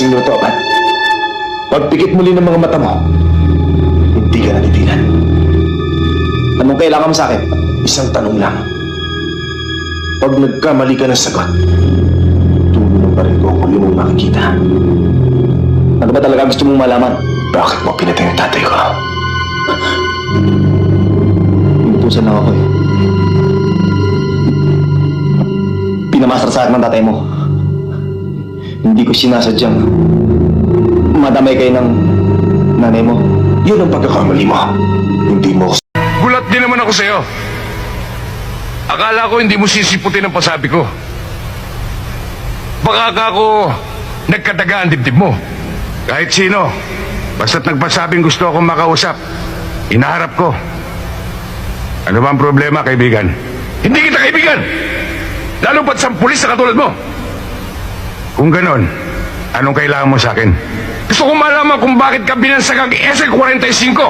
Sino to, Apat? Pagpikit muli ng mga mata mo, hindi ka natitilan. Anong kailangan mo sa akin? Isang tanong lang. Pag nagkamali ka ng sagot, tulungan pa rin ko kung yung makikita. Ano ba talaga gusto mong malaman? Bakit mo pinatay ang tatay ko? Inutusan lang ako eh. Pinamasar sa akin ng tatay mo. Hindi ko sinasadyang madamay kayo ng nanay mo. Yun ang pagkakamali mo. Hindi mo ko Gulat din naman ako sa'yo. Akala ko hindi mo sisiputin ang pasabi ko. Baka ka ako nagkadaga ang dibdib mo. Kahit sino, basta't nagpasabing gusto akong makausap, inaharap ko. Ano ba ang problema, kaibigan? Hindi kita kaibigan! Lalo ba't sa pulis na katulad mo? Kung ganon, anong kailangan mo sa akin? Gusto ko malaman kung bakit ka binansag ang SL-45.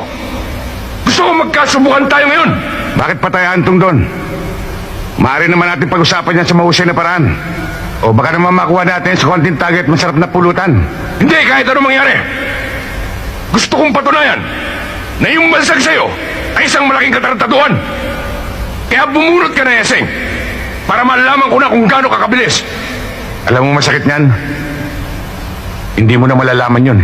Gusto ko magkasubukan tayo ngayon. Bakit pa tayo antong doon? Maaari naman natin pag-usapan yan sa mahusay na paraan. O baka naman makuha natin sa konting target masarap na pulutan. Hindi, kahit ano mangyari. Gusto kong patunayan na yung bansag sa'yo ay isang malaking katarantaduhan. Kaya bumunot ka na, Yeseng, para malaman ko na kung gaano kakabilis. Alam mo masakit niyan? Hindi mo na malalaman yun.